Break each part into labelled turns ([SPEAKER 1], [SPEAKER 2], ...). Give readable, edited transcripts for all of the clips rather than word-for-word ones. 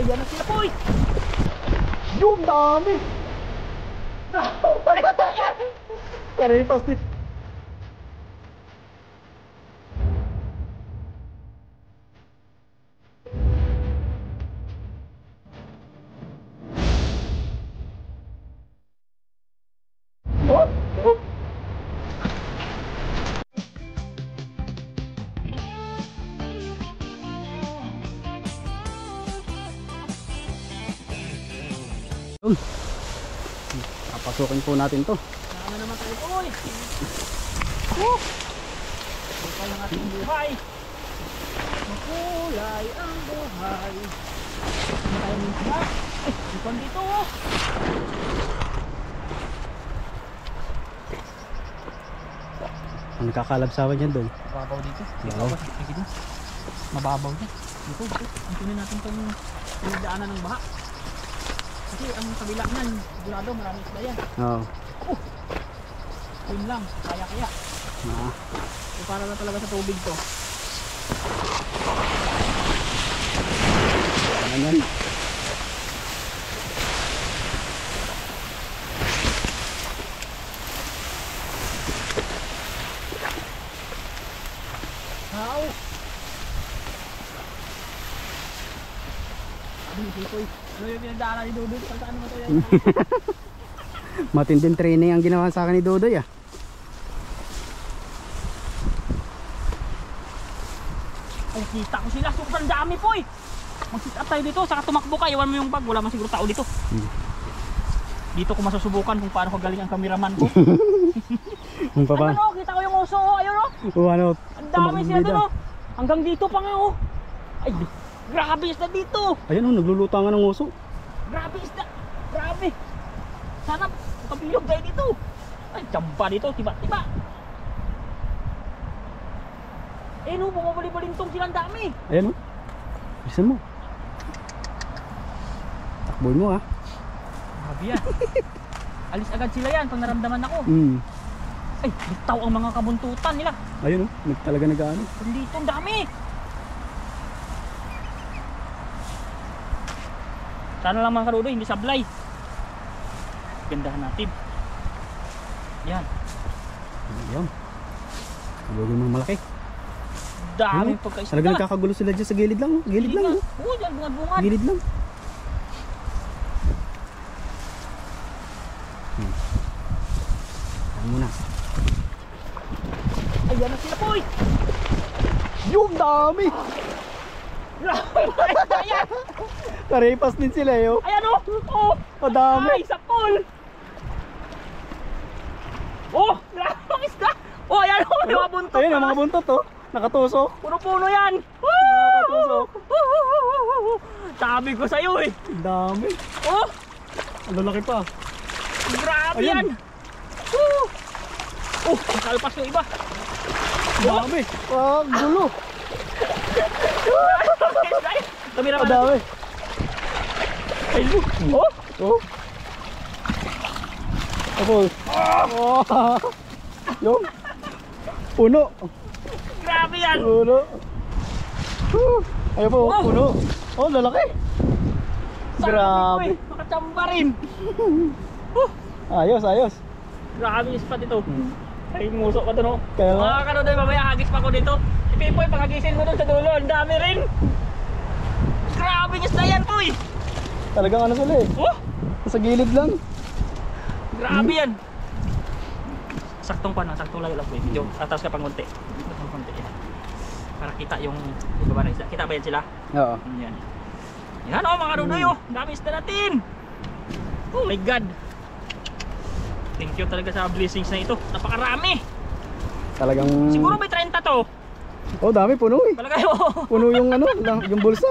[SPEAKER 1] Ayan na sila, boy. Yung dami. Karipas din.
[SPEAKER 2] Papasukin po natin to.
[SPEAKER 1] Sama naman tayo, boy. Bukay ang ating buhay. Makulay ang buhay. Ano tayo minta? Ay, ipon dito.
[SPEAKER 2] Ang nakakalabsawan yan doon.
[SPEAKER 1] Mababaw dito.
[SPEAKER 2] Oo.
[SPEAKER 1] Dito. Mababaw dito. Dito. Ang tunin natin itong pinagdaanan ng baha. Kasi ang kabila niyan, sigurado maraming isda yan.
[SPEAKER 2] Oo.
[SPEAKER 1] Yun lang, kaya. So para na talaga sa tubig to.
[SPEAKER 2] Ano yan?
[SPEAKER 1] How? Ano yung pinagdaanan ni Dudoy? Saan mo tayo?
[SPEAKER 2] Matinding training ang ginawa sa akin ni Dodoy ah.
[SPEAKER 1] Ay, kita ko sila. Sobrang dami po eh. Mag-sit up tayo dito. Saka tumakbo ka. Iwan mo yung bag. Wala man siguro tao dito. Dito ko masusubukan kung paano kagaling ang cameraman ko.
[SPEAKER 2] Yung papa.
[SPEAKER 1] Ano, kita ko yung oso. Ayun o.
[SPEAKER 2] Ano?
[SPEAKER 1] Ang dami sila doon o. Hanggang dito pa nga o. Ay, grabe isda dito.
[SPEAKER 2] Ayun oh, naglulutangan ng uso.
[SPEAKER 1] Grabe isda. Grabe. Sana kabilog tayo dito. Ay, tiyamba dito. Tiba-tiba. Eh no, bumabali-balintong silang dami.
[SPEAKER 2] Ayan oh. Bilisan mo. Takboy mo ah.
[SPEAKER 1] Grabe yan. Alis agad sila yan pag naramdaman ako. Ay, bitaw ang mga kabuntutan nila.
[SPEAKER 2] Ayun oh, talaga nag-ano.
[SPEAKER 1] Dito ang dami. Sana lang mga karudo, hindi sablay. Gandahan natin. Yan.
[SPEAKER 2] Ayan. Ilogin mo malaki.
[SPEAKER 1] Dami pagkaisda.
[SPEAKER 2] Talaga nagkakagulo sila dyan sa gilid lang oh. Gilid lang oh.
[SPEAKER 1] Oo, dyan bungad-bungad.
[SPEAKER 2] Gilid lang. Ayan muna.
[SPEAKER 1] Ayan na sila, boy.
[SPEAKER 2] Yung dami.
[SPEAKER 1] Ayan.
[SPEAKER 2] Karipas din sila eh oh.
[SPEAKER 1] Ayan o. Oh.
[SPEAKER 2] Madami.
[SPEAKER 1] Ay, sa pool. Oh, grabe ang isda. Oh, ayan o. May mga buntot.
[SPEAKER 2] Ayun ang mga buntot oh. Nakatusok.
[SPEAKER 1] Puno-puno yan.
[SPEAKER 2] Nakatusok.
[SPEAKER 1] Sabi ko sa'yo eh.
[SPEAKER 2] Dami.
[SPEAKER 1] Oh,
[SPEAKER 2] Ang lalaki pa.
[SPEAKER 1] grabe
[SPEAKER 2] Ayan.
[SPEAKER 1] yan. Oh, nakalpas yung iba.
[SPEAKER 2] Dami. Ah, gulo.
[SPEAKER 1] Kamera
[SPEAKER 2] Ang
[SPEAKER 1] ba?
[SPEAKER 2] dami.
[SPEAKER 1] Ay, oh.
[SPEAKER 2] Oh. Tapos. Oh. Yung. Puno.
[SPEAKER 1] Grabe yan.
[SPEAKER 2] Puno. Ayun po,
[SPEAKER 1] Oh.
[SPEAKER 2] puno. Oh, lalaki. Grabe.
[SPEAKER 1] Makachamba rin.
[SPEAKER 2] Ayos, ayos.
[SPEAKER 1] Grabe yung spot ito. Ay, musok ka to no.
[SPEAKER 2] Kaya nga.
[SPEAKER 1] Mga kanodoy, mamaya hagis pa ako dito. Si Pipoy, paghagisin mo doon sa dulo, ang dami rin. Grabe yung isda yan, boy.
[SPEAKER 2] Talagang ano sila eh.
[SPEAKER 1] Oh,
[SPEAKER 2] Sa gilid lang.
[SPEAKER 1] grabe yan. Saktong pa na, saktong layo lang po. Medyo atas ka pang konti. Pang konti yan. Para kita yung ibaba ng isda. Kita ba yan sila?
[SPEAKER 2] Oo.
[SPEAKER 1] Yan. Yan o, mga kanodoy, oh. Dami isda natin. Oh my God. Thank you talaga sa blessings na ito. Napakarami.
[SPEAKER 2] Talagang.
[SPEAKER 1] Siguro may 30 to.
[SPEAKER 2] Oh, dami puno eh.
[SPEAKER 1] Palagay mo.
[SPEAKER 2] Puno yung ano, yung bulsa.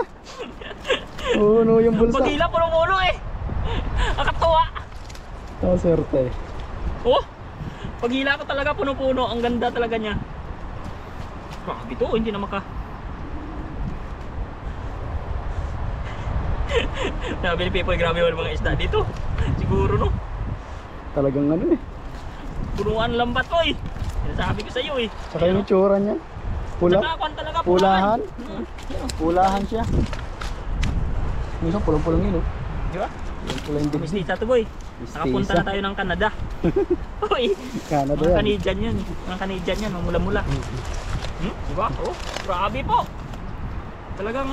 [SPEAKER 2] Puno yung bulsa.
[SPEAKER 1] Pagila, puno-puno eh. Nakatuwa.
[SPEAKER 2] Oh, swerte.
[SPEAKER 1] Oh, paghila ko talaga puno-puno. Ang ganda talaga niya. Grabe to, hindi na maka. Sabi ni Pipoy, grabe yung mga isda dito. Siguro no.
[SPEAKER 2] Talagang ano eh.
[SPEAKER 1] Punuan lambat ko eh. Sabi ko sa iyo eh.
[SPEAKER 2] Saka yung itsura niya. Pula.
[SPEAKER 1] Nakakuan talaga
[SPEAKER 2] Pulahan.
[SPEAKER 1] Hmm.
[SPEAKER 2] Pulahan siya. Minsan pulong-pulong yun, oh.
[SPEAKER 1] Di ba?
[SPEAKER 2] Pulong-pulong yung dibdib.
[SPEAKER 1] Mistisa to boy. Nakapunta na tayo ng Canada. Uy,
[SPEAKER 2] Canada
[SPEAKER 1] mga
[SPEAKER 2] yan.
[SPEAKER 1] Canadian yan. Mga Canadian yan, mamula-mula. Diba? Oh, grabe po. Talagang,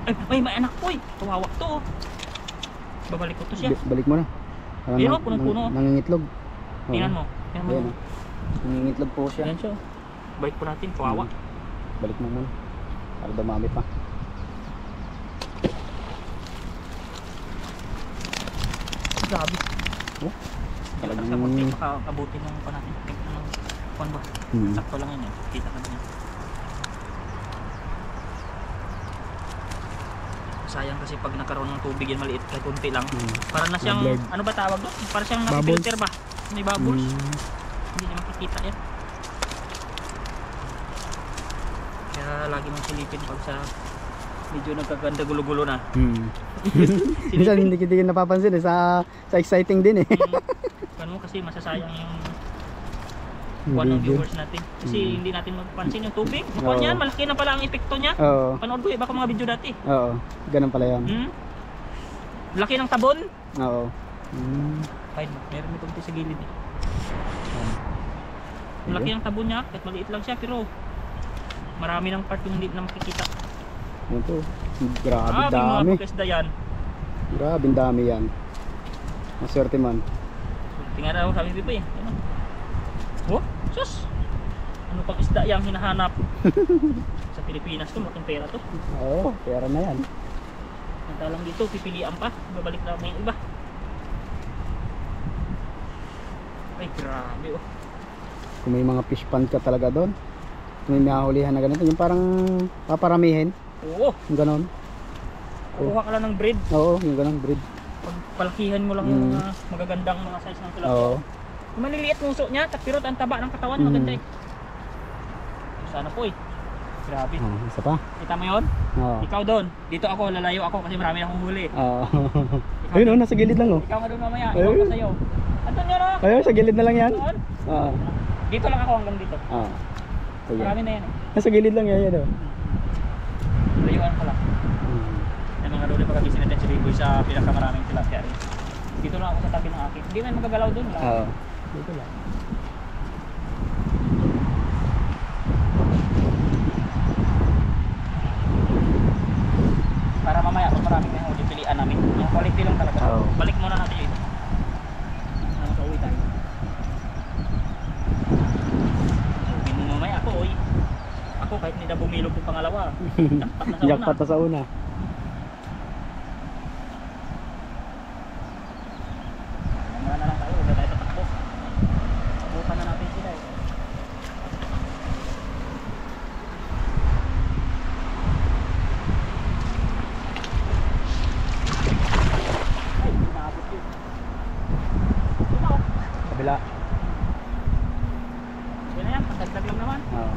[SPEAKER 1] ay, may anak po eh. Kawawa to. Oh. Babalik ko to siya.
[SPEAKER 2] Balik mo na.
[SPEAKER 1] Ayun, oh, punong-puno.
[SPEAKER 2] Nangingitlog.
[SPEAKER 1] Tingnan mo. Tingnan mo.
[SPEAKER 2] Ayan, oh. Nangingitlog po siya.
[SPEAKER 1] Ayan siya. Balik po natin, kawawa.
[SPEAKER 2] Balik mo muna. Para dumami pa.
[SPEAKER 1] Grabe.
[SPEAKER 2] Oh, talagang...
[SPEAKER 1] Makabuti ng pa natin. Ng kuwan ba? Sakto lang yun eh. Kita ka naman. Sayang kasi pag nagkaroon ng tubig yan maliit kahit kunti lang. Para na siyang,
[SPEAKER 2] Blurred.
[SPEAKER 1] ano ba tawag doon? Para siyang
[SPEAKER 2] Bubbles.
[SPEAKER 1] nakifilter ba? May bubbles. Hindi na makikita yan. Kaya lagi mong silipin pag sa medyo nagkaganda gulo-gulo na.
[SPEAKER 2] Minsan hindi kita napapansin eh, sa exciting din eh.
[SPEAKER 1] Ano kasi masasayang yung one ng viewers natin. Kasi hindi natin mapapansin yung tubig. Kung yan, malaki na pala ang epekto niya.
[SPEAKER 2] Oo.
[SPEAKER 1] Panood ko eh, baka mga video dati.
[SPEAKER 2] Oo. Ganun pala yan.
[SPEAKER 1] Laki ng tabon.
[SPEAKER 2] Oo.
[SPEAKER 1] Fine, meron may kunti sa gilid eh. Laki ng tabon niya, kahit maliit lang siya pero marami ng part yung hindi na makikita.
[SPEAKER 2] Ito. Grabe
[SPEAKER 1] May mga
[SPEAKER 2] dami.
[SPEAKER 1] pagkasda yan.
[SPEAKER 2] Grabe dami yan. Maswerte man.
[SPEAKER 1] Tingnan na ako sabi Pipa eh. Ano? Oh, sus! Ano pang isda yung hinahanap? Sa Pilipinas to, malaking pera to.
[SPEAKER 2] Oo, pera na yan.
[SPEAKER 1] Nantalang dito, pipilian pa. Babalik na may iba. Ay, grabe oh.
[SPEAKER 2] Kung may mga fish pond ka talaga doon, kung may mahulihan na ganito, yung parang paparamihin.
[SPEAKER 1] Oo,
[SPEAKER 2] Yung ganon.
[SPEAKER 1] kukuha ka lang ng breed.
[SPEAKER 2] Oo, yung ganon, breed.
[SPEAKER 1] Pag palakihan mo lang yung mga magagandang mga size ng tilapia.
[SPEAKER 2] Oo.
[SPEAKER 1] Yung maliliit ng uso niya, pero ang taba ng katawan, maganda eh. Sana po eh. Grabe.
[SPEAKER 2] Isa pa.
[SPEAKER 1] Kita mo yun?
[SPEAKER 2] Oo.
[SPEAKER 1] Ikaw doon. Dito ako, lalayo ako kasi marami akong huli.
[SPEAKER 2] Oo.
[SPEAKER 1] Ikaw
[SPEAKER 2] Ayun,
[SPEAKER 1] doon.
[SPEAKER 2] nasa gilid lang oh.
[SPEAKER 1] Ikaw nga doon mamaya. Ikaw ka sa'yo. Andun yun oh.
[SPEAKER 2] Ayun, sa gilid na lang yan.
[SPEAKER 1] Doon.
[SPEAKER 2] Oo.
[SPEAKER 1] Dito lang ako hanggang dito.
[SPEAKER 2] Oo. Sige.
[SPEAKER 1] Marami na yan eh.
[SPEAKER 2] Nasa gilid lang yan, yan oh.
[SPEAKER 1] Layuan ko lang. Yung mga doon pagkagising natin si Riboy sa pinakamaraming tilapia rin. Dito lang ako sa tabi ng akin. Hindi man magagalaw doon lang.
[SPEAKER 2] Oo. Dito lang.
[SPEAKER 1] Para mamaya kung maraming may huli pilian namin. Yung quality lang talaga.
[SPEAKER 2] Oo.
[SPEAKER 1] Balik muna natin yun. Nakauwi tayo. Sabihin mo mamaya ako, oy. Ako kahit hindi na bumilog yung pangalawa. Jackpot na sa una.
[SPEAKER 2] Jackpot na sa una.
[SPEAKER 1] Mamaya na lang tayo. Huwag na tayo tatakbo. Abutan na natin sila eh. Ay, naabot yun. Ito oh.
[SPEAKER 2] Kabila.
[SPEAKER 1] Yan na yan, pagdagdag lang naman.
[SPEAKER 2] Oo.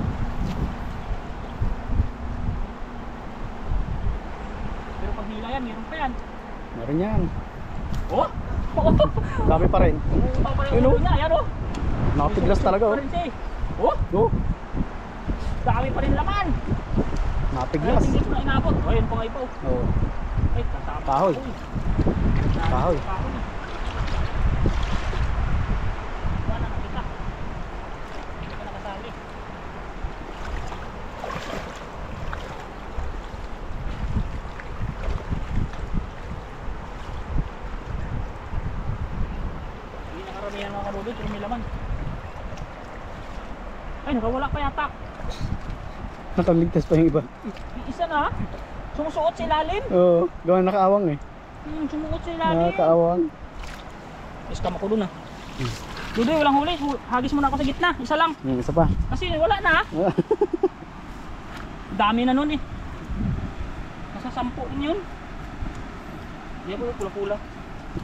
[SPEAKER 1] Pero pag hila yan, meron pa yan.
[SPEAKER 2] Meron yan.
[SPEAKER 1] Oh!
[SPEAKER 2] Dami pa rin.
[SPEAKER 1] Umuupaw pa rin
[SPEAKER 2] Ayun,
[SPEAKER 1] yung
[SPEAKER 2] oh.
[SPEAKER 1] ulo niya, yan oh!
[SPEAKER 2] Nakapiglas talaga
[SPEAKER 1] Pa
[SPEAKER 2] oh.
[SPEAKER 1] rin siya eh. Oh!
[SPEAKER 2] Oh,
[SPEAKER 1] Dami pa rin laman!
[SPEAKER 2] nakapiglas.
[SPEAKER 1] Hindi ko na inabot. Oh, yun pa nga ipaw.
[SPEAKER 2] Oo.
[SPEAKER 1] Ay, tatama.
[SPEAKER 2] Kahoy.
[SPEAKER 1] Uy.
[SPEAKER 2] Kahoy.
[SPEAKER 1] Kahoy. Wala na kita. Hindi ka nakasali. Hindi nakaramihan mga kalulod, pero may laman. Ay, nakawala pa yata.
[SPEAKER 2] Nakaligtas pa yung iba.
[SPEAKER 1] Isa na. Sumusuot sa ilalim.
[SPEAKER 2] Oo, gawa nakaawang eh.
[SPEAKER 1] Sumusuot sa ilalim.
[SPEAKER 2] Nakaawang.
[SPEAKER 1] Iskam ako dun ah. Dudoy, walang huli. Hagis muna ako sa gitna. Isa lang.
[SPEAKER 2] Isa pa.
[SPEAKER 1] Kasi wala na. Dami na nun eh. Nasa 10 din yun. Hindi ako pula-pula.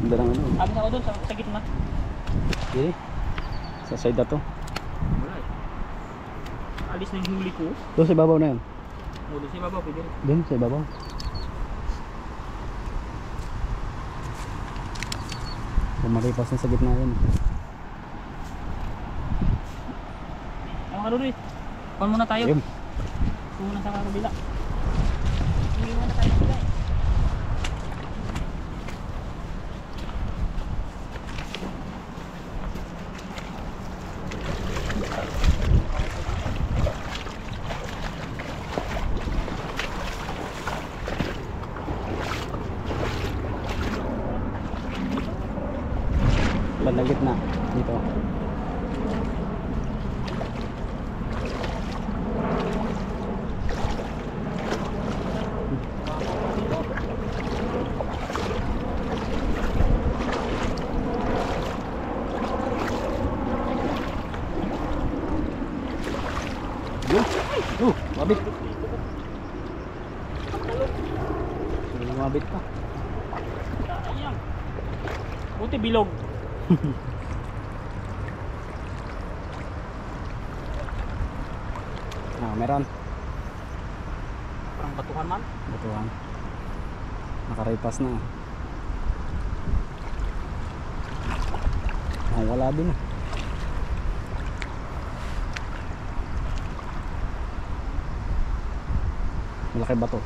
[SPEAKER 2] Ganda ng ano.
[SPEAKER 1] Hagis ako dun sa gitna.
[SPEAKER 2] Okay. Sa side na to.
[SPEAKER 1] Wala eh. Alis na yung huli ko.
[SPEAKER 2] Doon sa ibabaw na yan.
[SPEAKER 1] Huli sa ibabaw, pwede rin.
[SPEAKER 2] Doon sa ibabaw. Lumalipas na sa gitna yan.
[SPEAKER 1] Ay mga kaluloy. Kuhan muna tayo.
[SPEAKER 2] Ayun.
[SPEAKER 1] Kuhan muna sa kabila. Hindi muna tayo sa kabila eh.
[SPEAKER 2] bandang gitna dito. Mabit. Mabit pa.
[SPEAKER 1] Ayan. Buti bilog.
[SPEAKER 2] Meron.
[SPEAKER 1] Parang batuhan man.
[SPEAKER 2] Batuhan. Nakaripas na. Wala din ah. Malaki bato.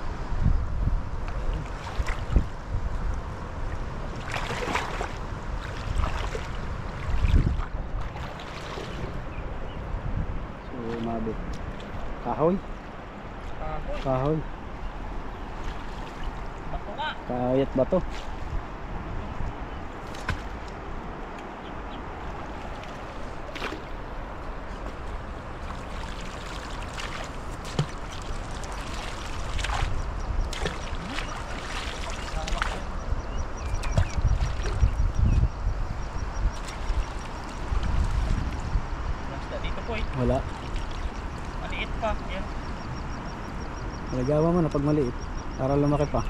[SPEAKER 2] So, mabit. Kahoy. Kahoy.
[SPEAKER 1] Bato nga.
[SPEAKER 2] Kahoy at bato. Wala.
[SPEAKER 1] Maliit pa. Yan.
[SPEAKER 2] Nagawa mo na pag maliit para lumaki pa.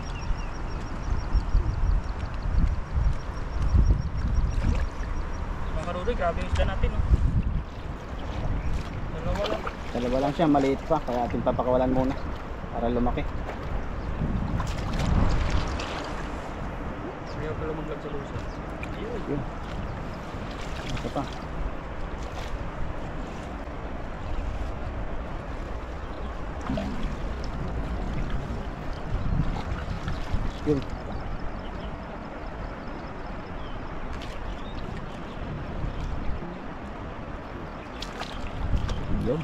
[SPEAKER 1] Mga karudoy, grabe yung isda natin. Dalawa lang.
[SPEAKER 2] Dalawa lang siya, maliit pa. Kaya ating papakawalan muna para lumaki.
[SPEAKER 1] Kaya pala maglag sa lusa.
[SPEAKER 2] Yun. Ito pa. Yun. Yun.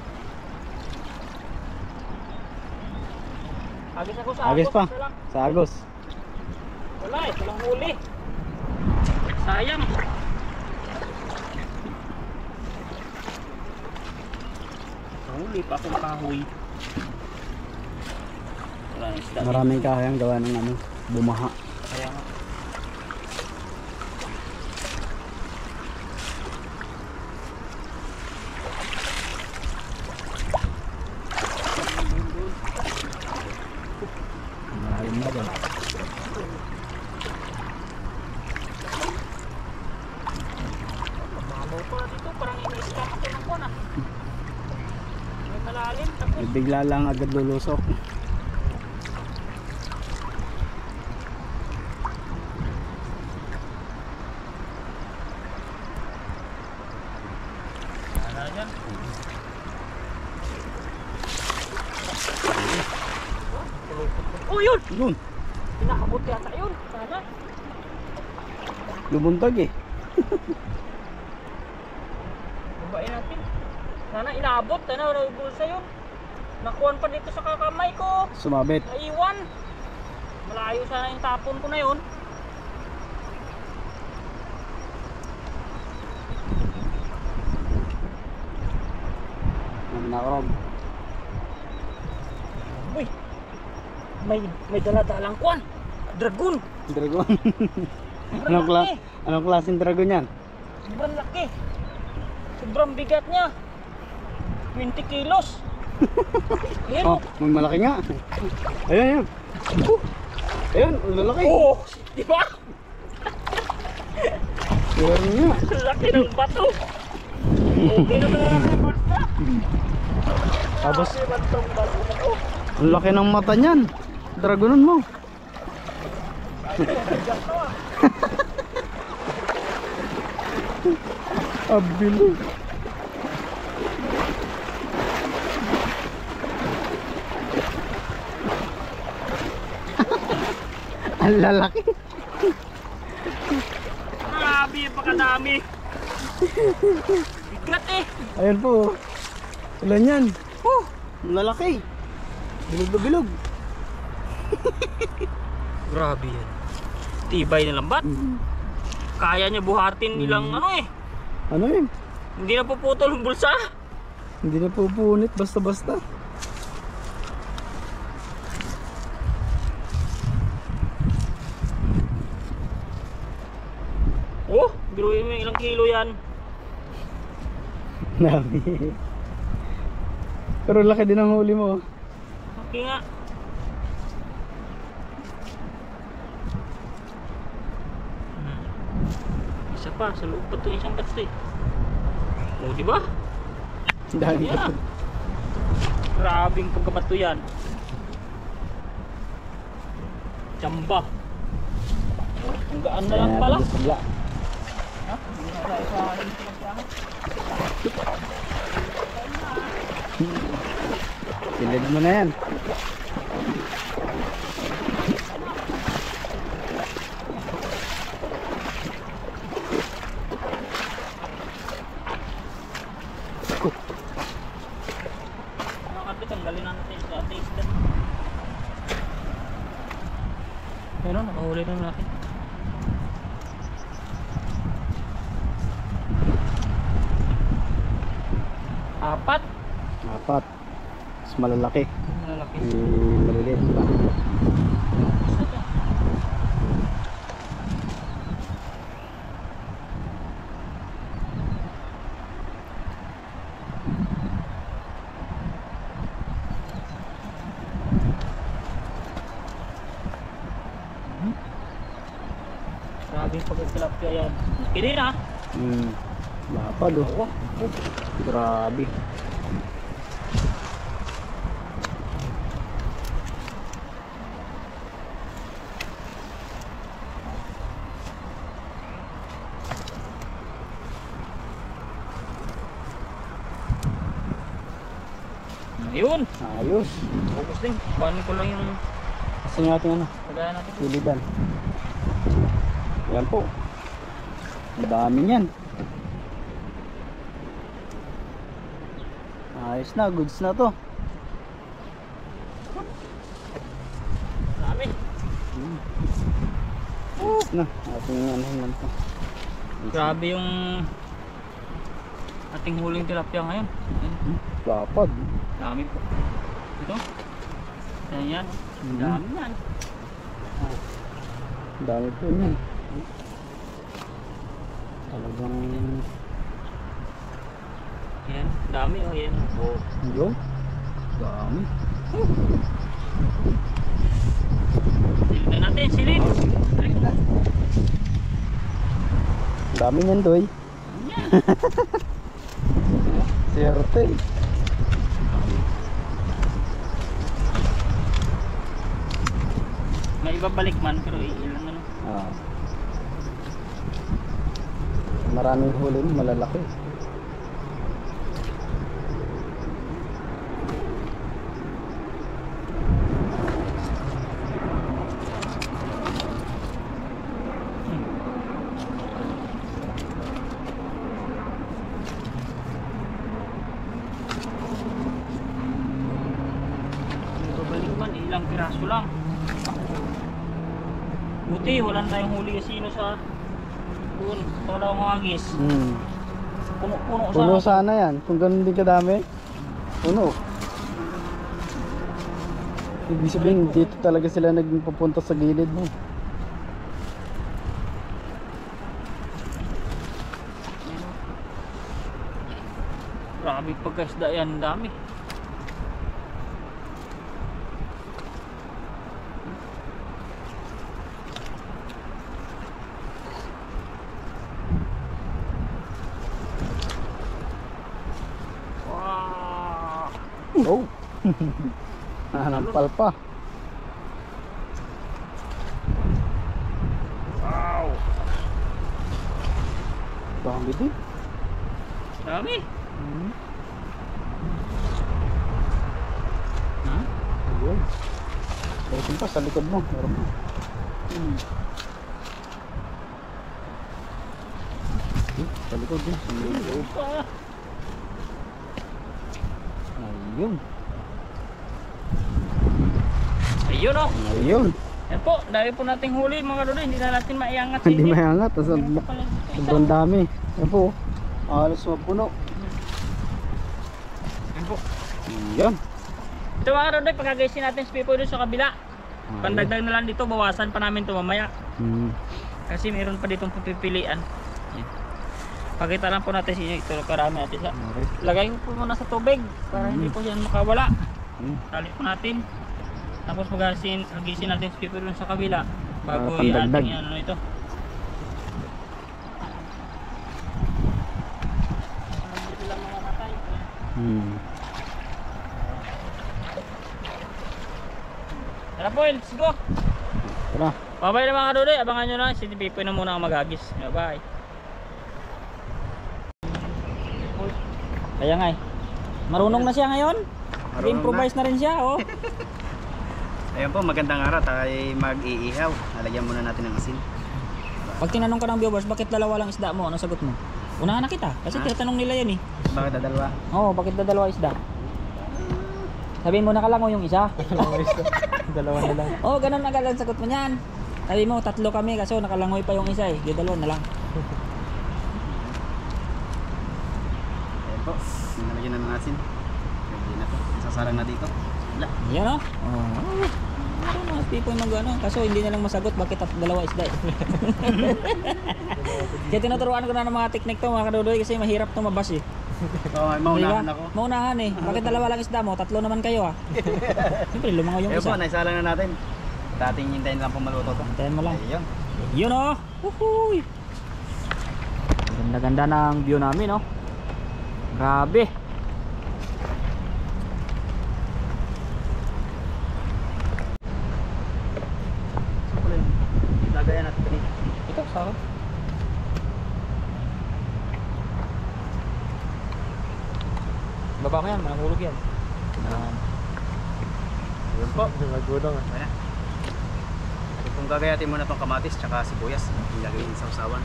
[SPEAKER 1] Agis ako sa
[SPEAKER 2] Agis
[SPEAKER 1] agos.
[SPEAKER 2] pa.
[SPEAKER 1] Isa lang.
[SPEAKER 2] Sa agos.
[SPEAKER 1] Wala eh, walang huli. Sayang. Huli pa akong kahoy. Wala nang isda.
[SPEAKER 2] Maraming kahoy ang gawa ng ano, bumaha.
[SPEAKER 1] Kaya nga.
[SPEAKER 2] Malalim na dyan.
[SPEAKER 1] Mababaw pa dito, parang ini-scam ako ng kuwan ah. May malalim, tapos
[SPEAKER 2] Bigla lang agad lulusok.
[SPEAKER 1] wala yan. Oh yun!
[SPEAKER 2] Yun.
[SPEAKER 1] Pinakabot yata yun. Sana.
[SPEAKER 2] Lumuntag eh.
[SPEAKER 1] Babain natin. Sana inaabot. Sana nagulsa yun. Nakuhan pa dito sa kakamay ko.
[SPEAKER 2] Sumabit.
[SPEAKER 1] Naiwan. Malayo sana yung tapon ko na yun.
[SPEAKER 2] Nakarog.
[SPEAKER 1] Uy! May dala-dalang kuwan. Dragon.
[SPEAKER 2] Dragon.
[SPEAKER 1] Sobrang laki.
[SPEAKER 2] Anong klaseng dragon yan?
[SPEAKER 1] Sobrang laki. Sobrang bigat niya. 20 kilos. Ayan
[SPEAKER 2] Oh, may malaki nga. Ayun, ayun. Ayun, ang lalaki.
[SPEAKER 1] oh! Di ba?
[SPEAKER 2] Ayun nga.
[SPEAKER 1] Laki ng bato. Okay na talaga yung basta.
[SPEAKER 2] Tapos,
[SPEAKER 1] Grabe, bantong bato na to.
[SPEAKER 2] ang laki ng mata niyan. Dragonon mo. Abilo. Ang lalaki.
[SPEAKER 1] Grabe, pakadami. Bigat eh.
[SPEAKER 2] Ayun po. Ilan yan? Ang lalaki. Bilog na bilog.
[SPEAKER 1] Grabe yan. Tibay na lambat. Kaya niya buhatin nilang ano eh.
[SPEAKER 2] Ano yun?
[SPEAKER 1] Hindi na puputol ang bulsa.
[SPEAKER 2] Hindi na pupunit basta-basta.
[SPEAKER 1] Oh, biruin mo ilang kilo yan.
[SPEAKER 2] Dami. Pero laki din ang huli mo.
[SPEAKER 1] Okay nga. Isa pa, sa loob pa ito isang bato eh. Oh, di ba?
[SPEAKER 2] Dami
[SPEAKER 1] Yeah. Grabing pagkabato yan. Tsamba. Ang gaan na lang pala.
[SPEAKER 2] Wala.
[SPEAKER 1] Ha? Hindi na tayo sa pinagtrahan.
[SPEAKER 2] Silid mo na yan.
[SPEAKER 1] Mga kapit, tanggalin natin sa ating isda. Pero nakahuli na natin. Apat.
[SPEAKER 2] Apat. Mas malalaki.
[SPEAKER 1] Malalaki.
[SPEAKER 2] Maliliit pa.
[SPEAKER 1] Grabe yung pagkakalapya yan. Kini na.
[SPEAKER 2] Lapad oh. Grabe.
[SPEAKER 1] Ayun.
[SPEAKER 2] Ayos.
[SPEAKER 1] Focus din. Kuhanin ko lang yung
[SPEAKER 2] Kasi natin ano,
[SPEAKER 1] kagaya natin.
[SPEAKER 2] silidan. Yan po. Ang dami niyan. Ayos na, goods na to.
[SPEAKER 1] Marami.
[SPEAKER 2] Goods na. Ating ano lang to.
[SPEAKER 1] Grabe yung ating huling tilapia ngayon. Ayun.
[SPEAKER 2] Lapad.
[SPEAKER 1] Dami po. Ito. Ayan yan.
[SPEAKER 2] Mhm.
[SPEAKER 1] Dami yan.
[SPEAKER 2] Ang dami po niyan. Talagang
[SPEAKER 1] Ayan. Dami oh yan. Oh.
[SPEAKER 2] yun. Dami.
[SPEAKER 1] Silid na natin. Silid.
[SPEAKER 2] Dami niyan doy.
[SPEAKER 1] Yan.
[SPEAKER 2] Serte.
[SPEAKER 1] May ibabalik man pero ilang ano.
[SPEAKER 2] Ah. Maraming huli, malalaki.
[SPEAKER 1] Ibabalik man ilang piraso lang. Buti wala na tayong huli kasino sa doon. Wala akong hagis. Puno-puno sa
[SPEAKER 2] Puno sana yan. Kung ganun din kadami. Puno. Ibig sabihin, dito talaga sila nagpupunta sa gilid mo.
[SPEAKER 1] Grabe pagkasda yan, dami. Wow!
[SPEAKER 2] Oh! Nampal pa.
[SPEAKER 1] Wow!
[SPEAKER 2] Dami din.
[SPEAKER 1] Dami! Ha?
[SPEAKER 2] Ayun. Ayun pa sa likod mo. Meron pa. Sa likod din. Sa likod.
[SPEAKER 1] Ah,
[SPEAKER 2] Ayun.
[SPEAKER 1] ayun oh!
[SPEAKER 2] Ayun.
[SPEAKER 1] Yan po, dami po nating huli mga kadodoy. Hindi na natin maiangat.
[SPEAKER 2] Hindi mayangat.
[SPEAKER 1] Meron pa pala dito,
[SPEAKER 2] Sobrang dami. Yan po. Halos mapuno.
[SPEAKER 1] Yan po.
[SPEAKER 2] Yan.
[SPEAKER 1] Ito mga kadodoy, pagkagaysin natin si Pipoy doon sa kabila. Pandagdag na lang dito, bawasan pa namin ito mamaya. Kasi meron pa ditong pipilian. Yan. Pakita lang po natin sa inyo ito karami natin sa. Lagay ko po muna sa tubig para hindi po yan makawala. Tali po natin. Tapos hagisin natin si Pipoy doon sa kabila bago
[SPEAKER 2] pandagdag.
[SPEAKER 1] i-ating ano ito. Dito lang mga matay. Tara po, let's go.
[SPEAKER 2] Tara.
[SPEAKER 1] Bye-bye na mga kadodoy, abangan nyo na si Pipoy na muna ang maghagis. Bye-bye. Kaya nga marunong na siya ngayon. Improvise na rin siya, oh.
[SPEAKER 2] Ayun po, magandang araw. Tayo mag-iihaw. Lalagyan muna natin ng asin.
[SPEAKER 1] Pag tinanong ka ng viewers, bakit dalawa lang isda mo? Ano sagot mo? Unahan na kita, kasi tinatanong nila yan eh.
[SPEAKER 2] Bakit dadalwa?
[SPEAKER 1] Oo, bakit dalawa isda? Sabihin mo nakalango yung isa.
[SPEAKER 2] Dalawa na lang.
[SPEAKER 1] Oo, ganun agad ang sagot mo niyan. Sabi mo, tatlo kami kaso nakalangoy pa yung isa eh. Di dalawa na lang.
[SPEAKER 2] Ayun po, nalagyan na ng asin. Pwede na po. Sasarang na dito. Wala.
[SPEAKER 1] Yan o. Oh. Mga Pipoy mag ano. Kaso hindi na lang masagot bakit dalawa isda eh. Kaya tinuturuan ko na ng mga teknik to mga kadodoy kasi mahirap to mabas eh.
[SPEAKER 2] Oo, maunahan
[SPEAKER 1] Diba?
[SPEAKER 2] ako.
[SPEAKER 1] Maunahan eh. Bakit dalawa lang isda mo? Tatlo naman kayo ah. Siyempre lumangaw yung
[SPEAKER 2] Ayun po,
[SPEAKER 1] isa.
[SPEAKER 2] naisalang na natin. Dating hintayin lang po maluto to.
[SPEAKER 1] Hintayin mo lang.
[SPEAKER 2] Ayun.
[SPEAKER 1] Yun o. Uhuy. Ganda-ganda ng view namin oh. Grabe.
[SPEAKER 2] Lagayan natin kanina.
[SPEAKER 1] Ito, sarap. Baba mo yan, mahulog yan.
[SPEAKER 2] Ayun po. Nagudong ah. Ayan. Kung gagayatin muna itong kamatis tsaka sibuyas, ilagay din sa usawan.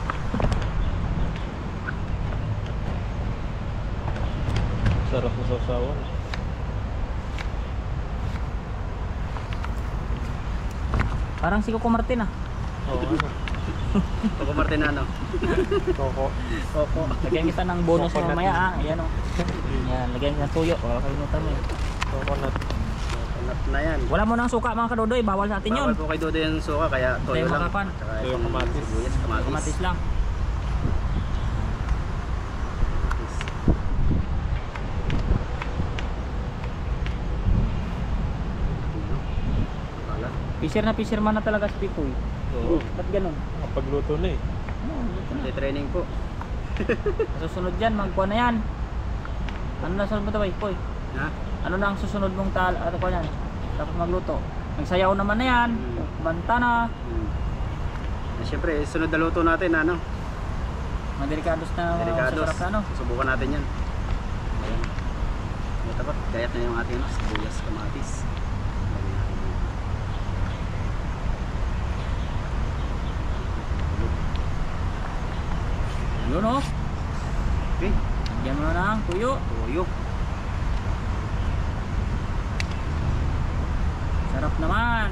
[SPEAKER 3] Sarap na sausawan.
[SPEAKER 1] Parang si Coco Martin ah.
[SPEAKER 3] Oo, ano?
[SPEAKER 2] Coco Martinano.
[SPEAKER 3] Koko.
[SPEAKER 2] Coco.
[SPEAKER 1] Lagyan kita ng bonus
[SPEAKER 3] Coconut.
[SPEAKER 1] mamaya ah. Ayan o. Yan, lagyan kita ng tuyo. Wala kalimutan mo eh.
[SPEAKER 3] Coconut.
[SPEAKER 2] Coconut na yan.
[SPEAKER 1] Wala mo nang suka mga kadodoy. Bawal sa atin yun.
[SPEAKER 2] Bawal po kay Dodo yung suka, kaya toyo
[SPEAKER 1] Tayo
[SPEAKER 2] lang.
[SPEAKER 1] makapan.
[SPEAKER 2] Tsaka
[SPEAKER 3] Toyo,
[SPEAKER 2] itong
[SPEAKER 3] kamatis.
[SPEAKER 2] sibuyas, kamatis.
[SPEAKER 1] Kamatis lang.
[SPEAKER 2] Wala.
[SPEAKER 1] Fisher man na talaga si Pipoy.
[SPEAKER 3] Oo.
[SPEAKER 1] Ba't ganun?
[SPEAKER 3] Nakapagluto na eh.
[SPEAKER 2] May training po.
[SPEAKER 1] Susunod dyan, magkuha na yan. Ano na sunod mo ito Pipoy?
[SPEAKER 2] Ha?
[SPEAKER 1] Ano na ang susunod mong ano ko yan? Tapos magluto. Magsayaw naman na yan. Kumanta na.
[SPEAKER 2] Siyempre, sunod na luto natin, ano?
[SPEAKER 1] Mga delikados na
[SPEAKER 2] Delicados.
[SPEAKER 1] masasarap na ano.
[SPEAKER 2] Susubukan natin yan. Ayan. Ito po, gayat na yung ating sibuyas, kamatis. Lagyan natin yan.
[SPEAKER 1] Yun o.
[SPEAKER 2] Okay,
[SPEAKER 1] Lagyan mo na ng tuyo.
[SPEAKER 2] tuyo.
[SPEAKER 1] Sarap naman.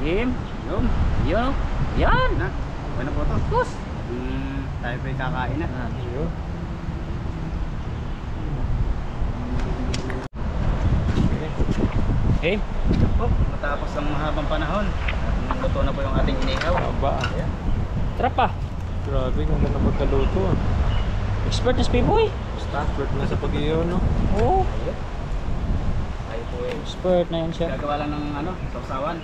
[SPEAKER 1] Yun.
[SPEAKER 2] Yun.
[SPEAKER 1] Yun o. Yan.
[SPEAKER 2] Na, okay na po ito.
[SPEAKER 1] Sus.
[SPEAKER 2] Tayo po kakain na.
[SPEAKER 3] Ayun.
[SPEAKER 1] Okay.
[SPEAKER 2] Oh, matapos ang mahabang panahon. At luto na po yung ating inihaw.
[SPEAKER 3] Haba ah.
[SPEAKER 2] Ayan.
[SPEAKER 1] Sarap pa.
[SPEAKER 3] Grabe, ang ganda magkaluto ah.
[SPEAKER 1] Expert na si Pipoy.
[SPEAKER 3] Expert na sa pag-iyaw, no?
[SPEAKER 1] Oo.
[SPEAKER 2] Ayun. Tayo po
[SPEAKER 1] Expert na yan siya.
[SPEAKER 2] gagawa lang ng ano, sausawan.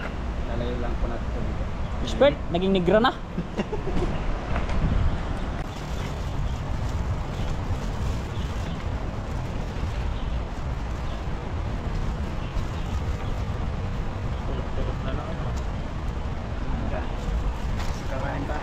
[SPEAKER 2] Lalayo lang po natin ito dito.
[SPEAKER 1] Expert. Naging negra na.
[SPEAKER 2] Kakain ka.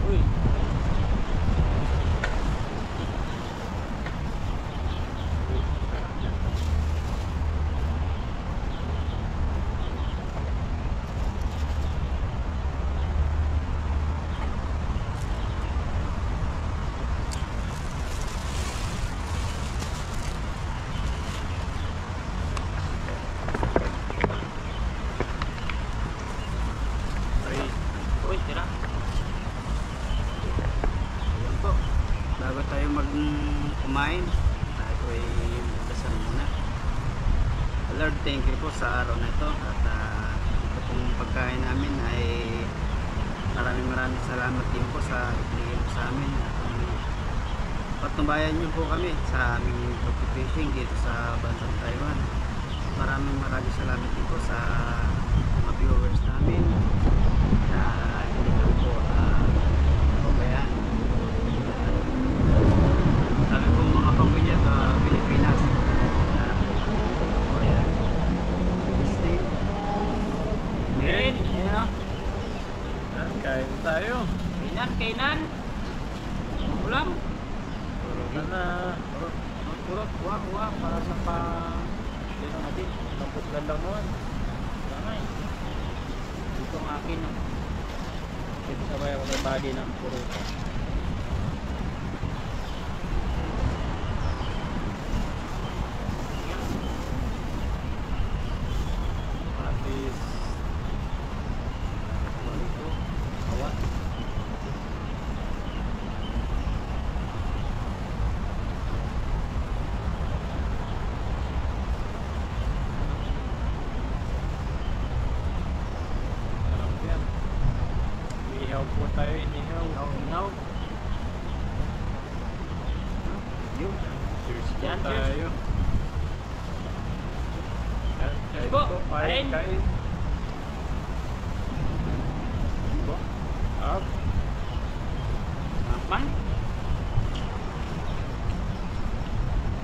[SPEAKER 3] Uy.
[SPEAKER 1] Uy, tira.
[SPEAKER 2] Ayan po. Bago tayo kumain, tayo ay magdasal muna. Lord, thank you po sa araw na ito. At ito pong pagkain namin ay maraming salamat din po sa ibigay po sa amin. Patnubayan niyo po kami sa aming pag-fishing dito sa bansang Taiwan. Maraming salamat din po sa mga viewers namin na hindi lang po pabayaan. Sabi po mga pamilya sa Pilipinas na ayan, stay.
[SPEAKER 1] Meron. Ayan o.
[SPEAKER 3] Yan, kain tayo.
[SPEAKER 1] Kainan. Ulam.
[SPEAKER 3] Puro na.
[SPEAKER 1] Puro kuha para sa dito natin.
[SPEAKER 3] Tapos na lang naman.
[SPEAKER 1] Damay. Ito ang akin. No? Ito sabay ako may body ng puro.
[SPEAKER 3] Patis.
[SPEAKER 1] Ito. Awa.
[SPEAKER 3] Sarap yan. Ihaw po tayo, inihaw.
[SPEAKER 1] Now.
[SPEAKER 2] Yun.
[SPEAKER 3] Cheers po
[SPEAKER 1] Yan, cheers.
[SPEAKER 3] tayo. Yan, kain
[SPEAKER 1] Po,
[SPEAKER 3] po. Kain,
[SPEAKER 1] kain.
[SPEAKER 3] kain. Po. Up.
[SPEAKER 1] Man.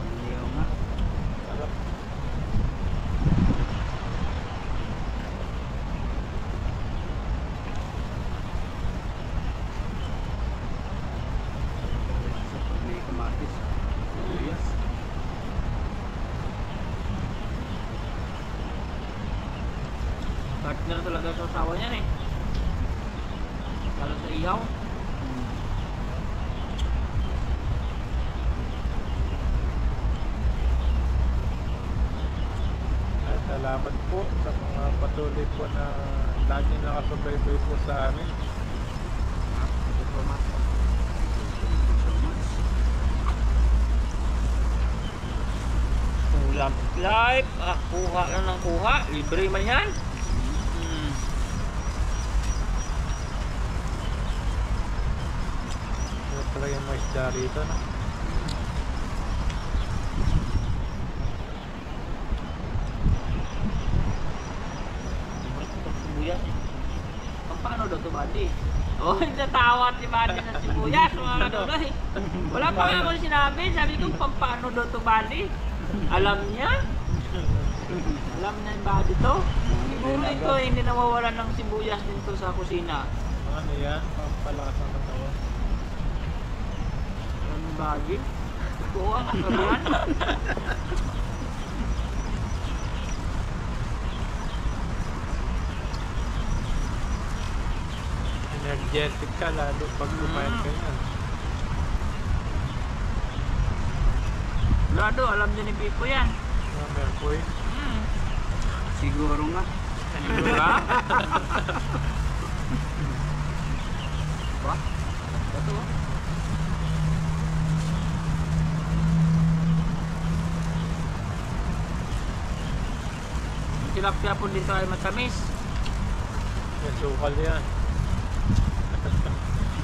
[SPEAKER 2] Hindi ako nga.
[SPEAKER 3] Sarap.
[SPEAKER 2] May kamatis. Yes.
[SPEAKER 1] Partner talaga sa asawa niyan eh. Lalo sa ihaw.
[SPEAKER 3] At salamat po sa mga patuloy po na lagi nakasubaybay po sa amin.
[SPEAKER 2] Ito po, Matt.
[SPEAKER 1] Ulam live. Kuha lang ng kuha. Libre man yan.
[SPEAKER 3] Ito talaga yung mga isda rito, no?
[SPEAKER 1] Sibuyas. Paano daw ito, Buddy? Oh, natawa si Buddy sa sibuyas. Mga kanuloy. Wala pa nga ako sinabi. Sabi ko, paano daw ito, Buddy? Alam niya? Alam niya yung Buddy to? Siguro ito, hindi nawawalan ng sibuyas dito sa kusina.
[SPEAKER 3] Ano yan? Pampalakas ng tawa.
[SPEAKER 1] Alam yung Buddy? Kuha ka pa yan.
[SPEAKER 3] Energetic ka lalo pag kumain ka yan.
[SPEAKER 1] Lado, alam niya ni Pipo yan.
[SPEAKER 3] Merpoy.
[SPEAKER 2] Siguro nga.
[SPEAKER 1] Siguro ka? Ba? Ito. Ang tilapia po dito ay matamis.
[SPEAKER 3] May sukal yan.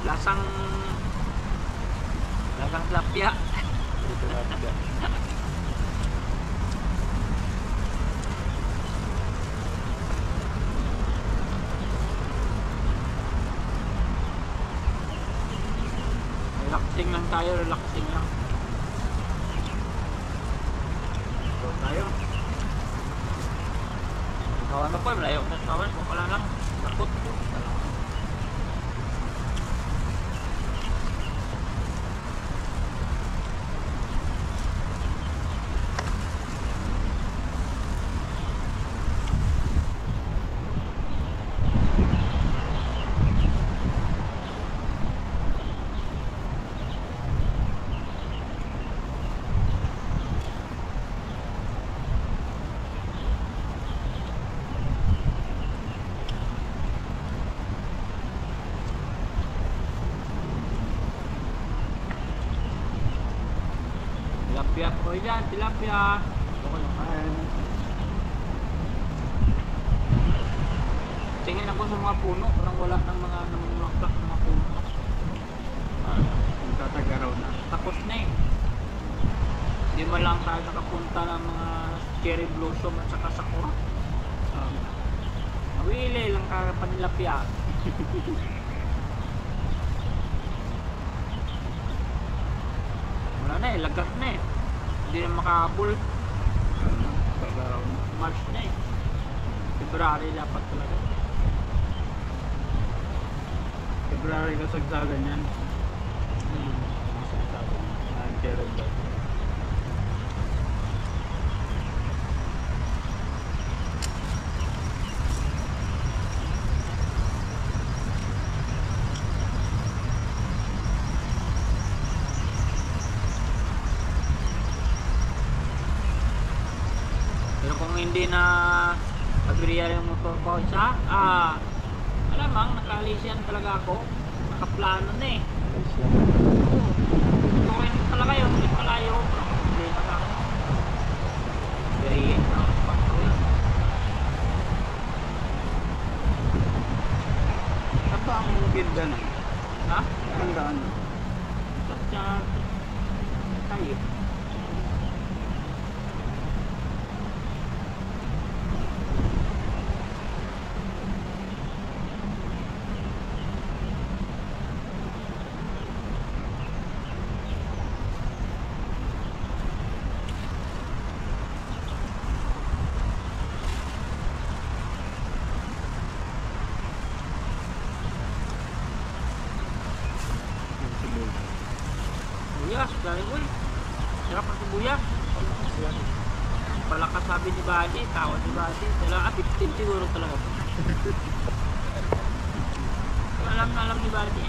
[SPEAKER 1] Lasang tilapia.
[SPEAKER 3] Dito natin yan.
[SPEAKER 1] Relaxing lang tayo, relaxing lang.
[SPEAKER 2] Ito tayo.
[SPEAKER 1] Kawan ako, malayo na kawan ko pala lang. Takot. Tilapia po yan, tilapia. Tingin ako sa mga puno, parang wala ng mga namumulaklak ng mga puno.
[SPEAKER 2] Tataga raw na.
[SPEAKER 1] Tapos na eh. Hindi man lang tayo nakapunta ng mga cherry blossom at saka sakura. Awili lang panilapya. Wala na eh, lagat na eh. Hindi na makahabol.
[SPEAKER 2] Tataga raw na.
[SPEAKER 1] March na eh. February dapat talaga.
[SPEAKER 2] February kasagsagan yan. Kailan ba?
[SPEAKER 1] Pero kung hindi na pagbiriya yung motor ko isa, alamang nakalisiyan talaga ako. Nakaplano na eh. Oo. Tukin talaga yun, hindi malayo. Hindi na lang. Biriyin na ako pagtuloy.
[SPEAKER 2] Ano ba ang gilda na?
[SPEAKER 1] Ha?
[SPEAKER 2] Ang daan na?
[SPEAKER 1] Sa tayo. Buyas, dahil ko eh. Sarap ang sibuyas.
[SPEAKER 3] Yan.
[SPEAKER 1] Palakas sabi ni Buddy, tawad ni Buddy. Talaga, 15 siguro talaga. Alam na alam ni Buddy.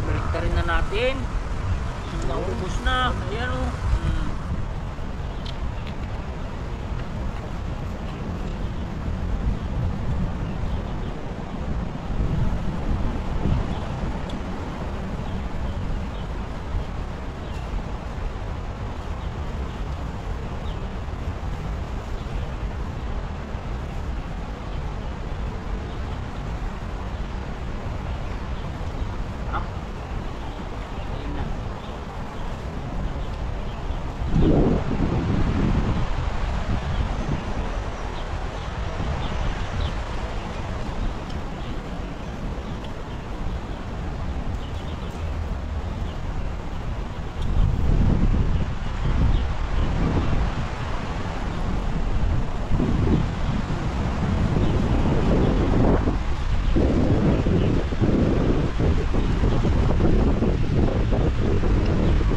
[SPEAKER 1] Balik ka rin na natin. Naubos na. Ayan o. Ayun na.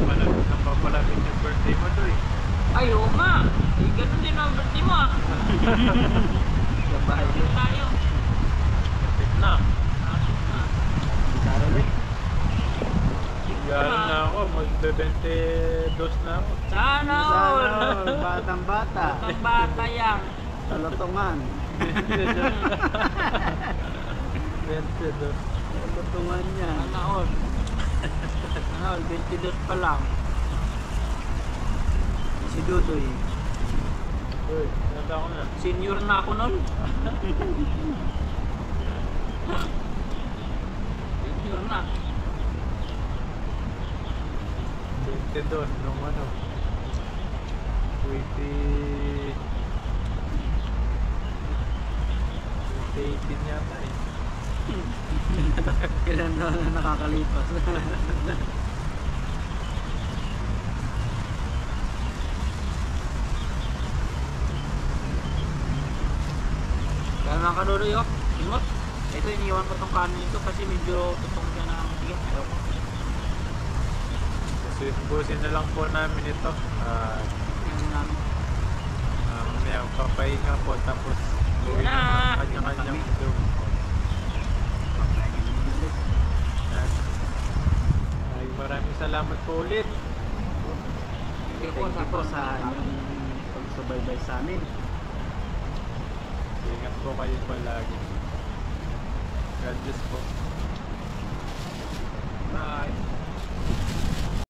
[SPEAKER 3] Malapit na papalapit yung birthday mo to eh.
[SPEAKER 1] Ay, oo nga. Eh, ganun din ang birthday mo ah.
[SPEAKER 2] Babae
[SPEAKER 1] Ayun
[SPEAKER 2] yun.
[SPEAKER 1] tayo.
[SPEAKER 3] Lapit na.
[SPEAKER 2] Karoon eh.
[SPEAKER 3] Gano'n na ako, magbe-22 na ako.
[SPEAKER 1] Sana all.
[SPEAKER 2] Sana, batang bata.
[SPEAKER 1] Ang bata yan.
[SPEAKER 2] Talatungan.
[SPEAKER 3] 22.
[SPEAKER 2] Talatungan yan.
[SPEAKER 1] Sana all. Sana all. 22 pa lang.
[SPEAKER 2] Si Dudoy.
[SPEAKER 3] Uy, nata ako na.
[SPEAKER 1] Senior na ako nun. Senior na.
[SPEAKER 3] 22 nung ano. 2018 yata eh.
[SPEAKER 2] Kailan na nakakalipas.
[SPEAKER 1] Kaya mga kanuloy oh. Simot. Ito iniwan ko tong kanin ito kasi medyo tutong siya na mabigat.
[SPEAKER 3] Busin na lang po namin ito.
[SPEAKER 1] Yung namin.
[SPEAKER 3] Mamaya papahinga po tapos uwi
[SPEAKER 1] Na!
[SPEAKER 3] na kanya-kanyang doom. Ay, maraming salamat po ulit.
[SPEAKER 1] you
[SPEAKER 2] Thank you po sa
[SPEAKER 1] pag-
[SPEAKER 2] inyong pagsubaybay sa amin.
[SPEAKER 3] Ingat po kayo palagi. God bless po. Bye.